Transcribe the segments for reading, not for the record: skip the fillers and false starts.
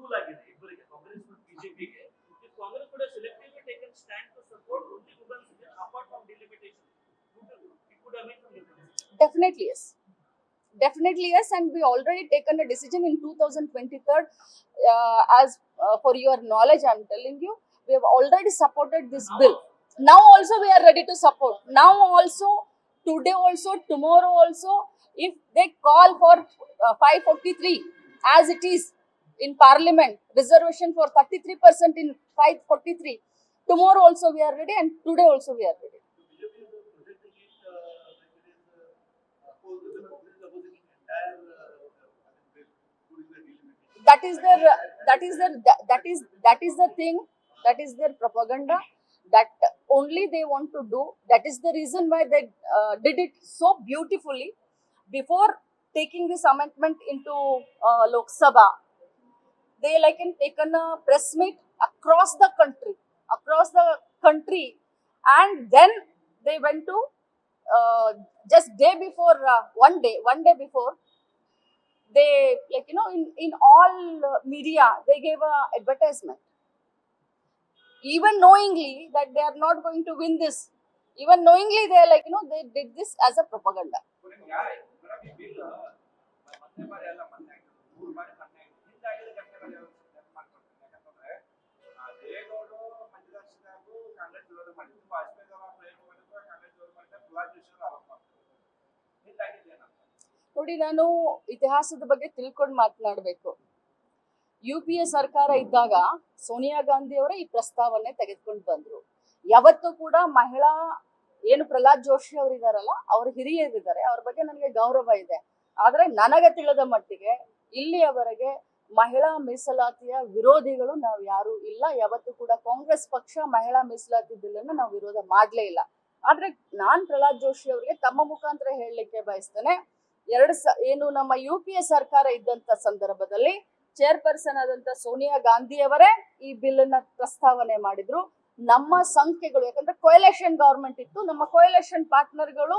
ಅನುಕೂಲ ಆಗಿದೆ ಇಬ್ಬರಿಗೆ ಕಾಂಗ್ರೆಸ್ ಮತ್ತು ಬಿಜೆಪಿಗೆ. If Congress would have selectively taken stand to support only women's apart from delimitation, it would have made some difference. Definitely yes. Definitely yes, and we already taken a decision in 2023. As for your knowledge, I'm telling you, we have already supported this bill. Now also we are ready to support. Now also, today also, tomorrow also, if they call for 543 as it is in Parliament, reservation for 33% in 543. Tomorrow also we are ready, and today also we are ready. That is the thing. That is their propaganda. That only they want to do. That is the reason why they did it so beautifully. Before taking this amendment into Lok Sabha, they taken a press meet across the country, and then they went to just day before, one day before, they in all media they gave a advertisement, even knowingly that they are not going to win this. Even knowingly they are they did this as a propaganda. ನೋಡಿ, ನಾನು ಇತಿಹಾಸದ ಬಗ್ಗೆ ತಿಳ್ಕೊಂಡು ಮಾತನಾಡಬೇಕು. UPA ಸರ್ಕಾರ ಇದ್ದಾಗ ಸೋನಿಯಾ ಗಾಂಧಿ ಅವರೇ ಈ ಪ್ರಸ್ತಾವನೆ ತೆಗೆದುಕೊಂಡು ಬಂದ್ರು. ಯಾವತ್ತೂ ಕೂಡ ಮಹಿಳಾ ಏನು ಪ್ರಹ್ಲಾದ್ ಜೋಶಿ ಅವರು ಇದಾರಲ್ಲ, ಅವರು ಹಿರಿಯರಿದ್ದಾರೆ, ಅವ್ರ ಬಗ್ಗೆ ನನಗೆ ಗೌರವ ಇದೆ. ಆದ್ರೆ ನನಗೆ ತಿಳಿದ ಮಟ್ಟಿಗೆ ಇಲ್ಲಿಯವರೆಗೆ ಮಹಿಳಾ ಮೀಸಲಾತಿಯ ವಿರೋಧಿಗಳು ನಾವು ಯಾರು ಇಲ್ಲ. ಯಾವತ್ತೂ ಕೂಡ ಕಾಂಗ್ರೆಸ್ ಪಕ್ಷ ಮಹಿಳಾ ಮೀಸಲಾತಿ ಬಿಲ್ ಅನ್ನು ನಾವು ವಿರೋಧ ಮಾಡ್ಲೇ ಇಲ್ಲ. ಆದ್ರೆ ನಾನ್ ಪ್ರಹ್ಲಾದ್ ಜೋಶಿ ಅವರಿಗೆ ತಮ್ಮ ಮುಖಾಂತರ ಹೇಳಲಿಕ್ಕೆ ಬಯಸ್ತೇನೆ, ಏನು ನಮ್ಮ UPA ಸರ್ಕಾರ ಇದ್ದಂತ ಸಂದರ್ಭದಲ್ಲಿ ಚೇರ್ಪರ್ಸನ್ ಆದಂತ ಸೋನಿಯಾ ಗಾಂಧಿ ಅವರೇ ಈ ಬಿಲ್ ಅನ್ನ ಪ್ರಸ್ತಾವನೆ ಮಾಡಿದ್ರು. ನಮ್ಮ ಸಂಖ್ಯೆಗಳು, ಯಾಕಂದ್ರೆ ಕೊಯಲೇಷನ್ ಗವರ್ಮೆಂಟ್ ಇತ್ತು, ನಮ್ಮ ಕೊಯಲೇಷನ್ ಪಾರ್ಟ್ನರ್ಗಳು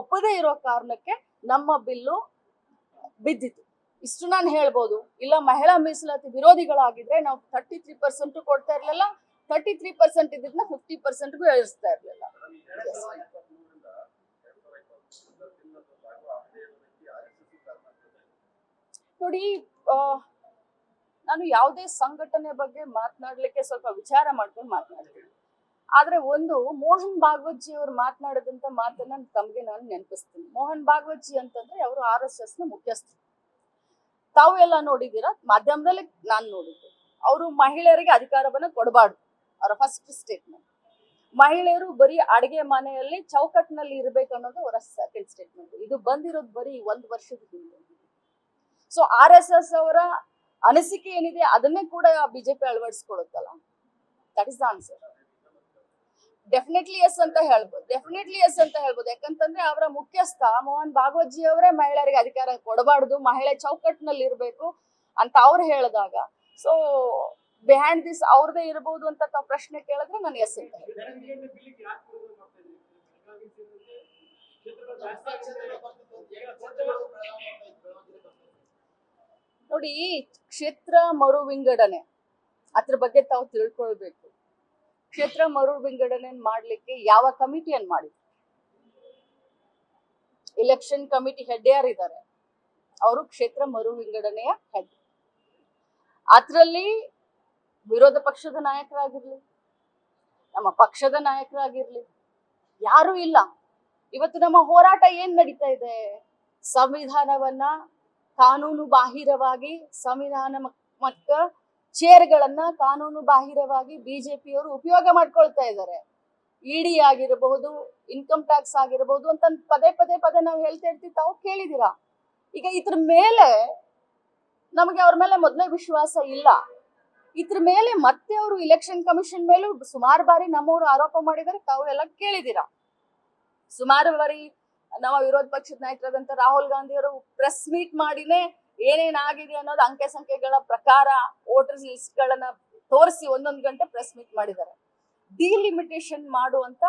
ಒಪ್ಪದೇ ಇರೋ ಕಾರಣಕ್ಕೆ ನಮ್ಮ ಬಿಲ್ಲು ಬಿದ್ದಿತ್ತು. ಇಷ್ಟು ನಾನು ಹೇಳ್ಬೋದು. ಇಲ್ಲ ಮಹಿಳಾ ಮೀಸಲಾತಿ ವಿರೋಧಿಗಳಾಗಿದ್ರೆ ನಾವು 33% ಕೊಡ್ತಾ ಇರ್ಲಿಲ್ಲ, 33% ಇದ್ದಿದ್ನ 50%ಗೂ ಏರಿಸ್ತಾ ಇರ್ಲಿಲ್ಲ. ನೋಡಿ, ನಾನು ಯಾವುದೇ ಸಂಘಟನೆ ಬಗ್ಗೆ ಮಾತನಾಡ್ಲಿಕ್ಕೆ ಸ್ವಲ್ಪ ವಿಚಾರ ಮಾಡ್ಕೊಂಡು ಮಾತನಾಡ್ತೀನಿ. ಆದ್ರೆ ಒಂದು ಮೋಹನ್ ಭಾಗವತ್ ಜಿ ಅವರು ಮಾತನಾಡಿದಂತ ಮಾತನ್ನ ತಮಗೆ ನಾನು ನೆನಪಿಸ್ತೀನಿ. ಮೋಹನ್ ಭಾಗವತ್ ಜಿ ಅಂತಂದ್ರೆ ಅವರು RSS ನ ಮುಖ್ಯಸ್ಥರು. ತಾವು ಎಲ್ಲ ನೋಡಿದ್ದೀರಾ, ಮಾಧ್ಯಮದಲ್ಲಿ ನಾನು ನೋಡಿದ್ದೆ. ಅವರು ಮಹಿಳೆಯರಿಗೆ ಅಧಿಕಾರವನ್ನ ಕೊಡಬಾರ್ದು, ಅವರ ಫಸ್ಟ್ ಸ್ಟೇಟ್ಮೆಂಟ್. ಮಹಿಳೆಯರು ಬರೀ ಅಡಿಗೆ ಮನೆಯಲ್ಲಿ ಚೌಕಟ್ಟಿನಲ್ಲಿ ಇರ್ಬೇಕು ಅನ್ನೋದು ಅವರ ಸೆಕೆಂಡ್ ಸ್ಟೇಟ್ಮೆಂಟ್. ಇದು ಬಂದಿರೋದು ಬರೀ 1 ವರ್ಷದ ಹಿಂದೆ. ಸೊ RSS ಅವರ ಅನಿಸಿಕೆ ಏನಿದೆ ಅದನ್ನೇ ಕೂಡ ಬಿಜೆಪಿ ಅಳವಡಿಸ್ಕೊಳುತ್ತಲ್ಲ. That is the answer. Definitely yes ಅಂತ ಹೇಳ್ಬೋದು. ಯಾಕಂತಂದ್ರೆ ಅವರ ಮುಖ್ಯಸ್ಥ ಮೋಹನ್ ಭಾಗವತ್ ಜಿ ಅವರೇ ಮಹಿಳೆಯರಿಗೆ ಅಧಿಕಾರ ಕೊಡಬಾರ್ದು, ಮಹಿಳೆ ಚೌಕಟ್ಟಿನಲ್ಲಿ ಇರ್ಬೇಕು ಅಂತ ಅವ್ರು ಹೇಳಿದಾಗ, ಸೊ ಬಿಹೈಂಡ್ ದಿಸ್ ಅವ್ರದೇ ಇರಬಹುದು ಅಂತ ತಾವು ಪ್ರಶ್ನೆ ಕೇಳಿದ್ರೆ ನಾನು ಎಸ್ ಅಂತ ನೋಡಿ, ಕ್ಷೇತ್ರ ಮರು ವಿಂಗಡಣೆ ಅದ್ರ ಬಗ್ಗೆ ತಾವು ತಿಳ್ಕೊಳ್ಬೇಕು. ಕ್ಷೇತ್ರ ಮರು ವಿಂಗಡಣೆ ಮಾಡ್ಲಿಕ್ಕೆ ಯಾವ ಕಮಿಟಿಯನ್ನು ಮಾಡಿದ್ರು? ಎಲೆಕ್ಷನ್ ಕಮಿಟಿ ಹೆಡ್ ಯಾರಿದ್ದಾರೆ? ಅವರು ಕ್ಷೇತ್ರ ಮರು ವಿಂಗಡಣೆಯ ಹೆಡ್. ಅದರಲ್ಲಿ ವಿರೋಧ ಪಕ್ಷದ ನಾಯಕರಾಗಿರ್ಲಿ, ನಮ್ಮ ಪಕ್ಷದ ನಾಯಕರಾಗಿರ್ಲಿ, ಯಾರು ಇಲ್ಲ. ಇವತ್ತು ನಮ್ಮ ಹೋರಾಟ ಏನ್ ನಡೀತಾ ಇದೆ? ಸಂವಿಧಾನವನ್ನ ಕಾನೂನು ಬಾಹಿರವಾಗಿ, ಸಂವಿಧಾನ ಮತ್ತು ಚೇರ್ಗಳನ್ನ ಕಾನೂನು ಬಾಹಿರವಾಗಿ ಬಿಜೆಪಿಯವರು ಉಪಯೋಗ ಮಾಡ್ಕೊಳ್ತಾ ಇದ್ದಾರೆ. ED ಆಗಿರಬಹುದು, ಇನ್ಕಮ್ ಟ್ಯಾಕ್ಸ್ ಆಗಿರಬಹುದು ಅಂತ ಪದೇ ನಾವು ಹೇಳ್ತಾ ಇರ್ತೀವಿ, ತಾವು ಕೇಳಿದೀರಾ. ಈಗ ಇದ್ರ ಮೇಲೆ ನಮಗೆ ಅವ್ರ ಮೇಲೆ ಮೊದಲೇ ವಿಶ್ವಾಸ ಇಲ್ಲ. ಇದ್ರ ಮೇಲೆ ಮತ್ತೆ ಅವರು ಇಲೆಕ್ಷನ್ ಕಮಿಷನ್ ಮೇಲೂ ಸುಮಾರು ಬಾರಿ ನಮ್ಮವರು ಆರೋಪ ಮಾಡಿದರೆ ತಾವು ಎಲ್ಲ ಕೇಳಿದೀರಾ. ಸುಮಾರು ಬಾರಿ ನಮ್ಮ ವಿರೋಧ ಪಕ್ಷದ ನಾಯಕರಾದಂತ ರಾಹುಲ್ ಗಾಂಧಿ ಅವರು ಪ್ರೆಸ್ ಮೀಟ್ ಮಾಡಿನೇ ಏನೇನಾಗಿದೆ ಅನ್ನೋದು ಅಂಕೆ ಸಂಖ್ಯೆಗಳ ಪ್ರಕಾರ ವೋಟರ್ಸ್ ಲಿಸ್ಟ್ ಗಳನ್ನ ತೋರಿಸಿ 1 ಗಂಟೆ ಪ್ರೆಸ್ ಮೀಟ್ ಮಾಡಿದ್ದಾರೆ. ಡಿಲಿಮಿಟೇಷನ್ ಮಾಡುವಂತ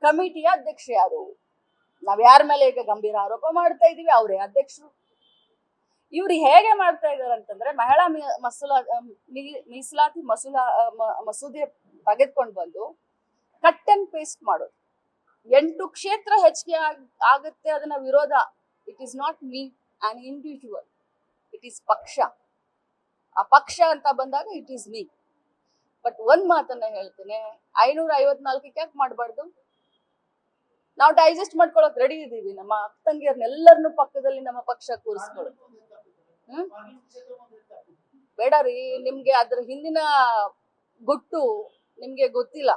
ಕಮಿಟಿಯ ಅಧ್ಯಕ್ಷ ಯಾರು? ನಾವ್ ಯಾರ ಮೇಲೆ ಈಗ ಗಂಭೀರ ಆರೋಪ ಮಾಡ್ತಾ ಇದೀವಿ, ಅವರೇ ಅಧ್ಯಕ್ಷರು. ಇವ್ರು ಹೇಗೆ ಮಾಡ್ತಾ ಇದಾರೆ ಅಂತಂದ್ರೆ ಮಹಿಳಾ ಮೀಸಲಾತಿ ಮಸೂದೆ ತೆಗೆದುಕೊಂಡು ಬಂದು ಕಟ್ ಅಂಡ್ ಪೇಸ್ಟ್ ಮಾಡೋದು. 8 ಕ್ಷೇತ್ರ ಹೆಚ್ಚಿಗೆ ಆಗುತ್ತೆ, ಅದನ್ನ ವಿರೋಧ. It is not me on individual, it is ಪಕ್ಷ. ಆ ಪಕ್ಷ ಅಂತ ಬಂದಾಗ ಇಟ್ ಈಸ್ ಮೀ. ಬಟ್ ಒಂದ್ ಮಾತನ್ನ ಹೇಳ್ತೇನೆ, 554 ಯಾಕೆ ಮಾಡಬಾರ್ದು? ನಾವು ಡೈಜೆಸ್ಟ್ ಮಾಡ್ಕೊಳಕ್ ರೆಡಿ ಇದೀವಿ. ನಮ್ಮ ತಂಗಿಯರ್ನೆಲ್ಲರನ್ನು ಪಕ್ಕದಲ್ಲಿ ನಮ್ಮ ಪಕ್ಷ ಕೂರಿಸ್ಕೊಳ್ಳೋದು. ಬೇಡ ರೀ, ನಿಮ್ಗೆ ಅದ್ರ ಹಿಂದಿನ ಗುಟ್ಟು ನಿಮ್ಗೆ ಗೊತ್ತಿಲ್ಲ.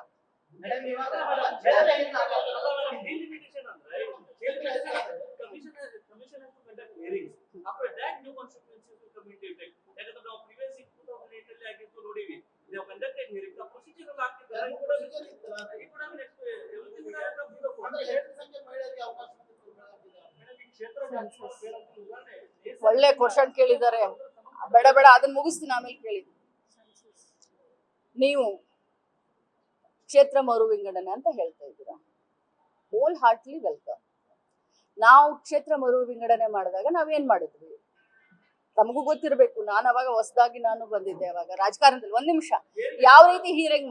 ಒಳ್ಳೆ ಕ್ವಶನ್ ಕೇಳಿದ್ದಾರೆ. ಬೇಡ ಅದನ್ನ ಮುಗಿಸ್ತೀನಿ, ಆಮೇಲೆ ಕೇಳಿ. ನೀವು ಕ್ಷೇತ್ರ ಮರು ವಿಂಗಡಣೆ ಅಂತ ಹೇಳ್ತಾ ಇದ್ದೀರಾ. Whole heartly welcome. ನಾವು ಕ್ಷೇತ್ರ ಮರು ವಿಂಗಡಣೆ ಮಾಡಿದಾಗ ನಾವೇನ್ ಮಾಡಿದ್ವಿ ತಮಗೂ ಗೊತ್ತಿರ್ಬೇಕು. ನಾನು ಅವಾಗ ಹೊಸದಾಗಿ ಬಂದಿದ್ದೆ ಅವಾಗ ರಾಜಕಾರಣದಲ್ಲಿ. 1 ನಿಮಿಷ, ಯಾವ ರೀತಿ ಹಿಯರಿಂಗ್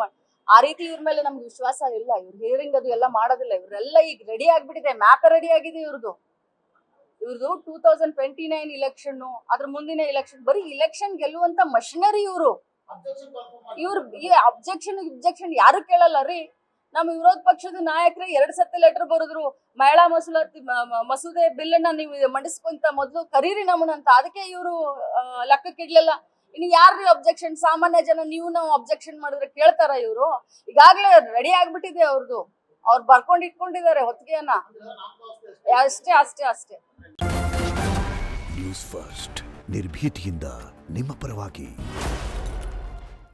ಆ ರೀತಿ ಇವ್ರ ಮೇಲೆ ನಮ್ಗೆ ವಿಶ್ವಾಸ ಇಲ್ಲ. ಇವ್ರು ಹಿಯರಿಂಗ್ ಅದು ಎಲ್ಲ ಮಾಡೋದಿಲ್ಲ. ಇವ್ರೆಲ್ಲ ಈಗ ರೆಡಿ ಆಗ್ಬಿಟ್ಟಿದೆ, ಮ್ಯಾಪ್ ರೆಡಿ ಆಗಿದೆ ಇವ್ರದ್ದು 2029 ಇಲೆಕ್ಷನ್, ಅದ್ರ ಮುಂದಿನ ಇಲೆಕ್ಷನ್. ಬರೀ ಇಲೆಕ್ಷನ್ ಗೆಲ್ಲುವಂತ ಮಷಿನರಿ ಇವ್ರು ಈ ಅಬ್ಜೆಕ್ಷನ್ ಯಾರು ಕೇಳಲ್ಲ ರೀ. ನಮ್ಮ ವಿರೋಧ ಪಕ್ಷದ ನಾಯಕರೇ 2 ಸತಿ ಲೆಟರ್ ಬರೆದ್ರು, ಮಹಿಳಾ ಮಸೂದೆ ಬಿಲ್ ಅನ್ನ ನೀವು ಮಂಡಿಸ್ಕೊಂತ ಮೊದಲು ಕರೀರಿ ನಮ್ಮನ್ನಂತ. ಅದಕ್ಕೆ ಇವರು ಲೆಕ್ಕಕ್ಕಿಡ್ಲಿಲ್ಲ. ಇನ್ನು ಯಾರ್ರಿ ಅಬ್ಜೆಕ್ಷನ್? ಸಾಮಾನ್ಯ ಜನ ನಾವು ಅಬ್ಜೆಕ್ಷನ್ ಮಾಡಿದ್ರೆ ಕೇಳ್ತಾರ ಇವರು? ಈಗಾಗ್ಲೇ ರೆಡಿ ಆಗ್ಬಿಟ್ಟಿದೆ ಅವ್ರದ್ದು. ಅವ್ರು ಬರ್ಕೊಂಡು ಇಟ್ಕೊಂಡಿದ್ದಾರೆ ಹೊತ್ತಿಗೆಯನ್ನ. ಅಷ್ಟೇ. ನ್ಯೂಸ್ ಫಸ್ಟ್, ನಿರ್ಭೀತಿಯಿಂದ ನಿಮ್ಮ ಪರವಾಗಿ.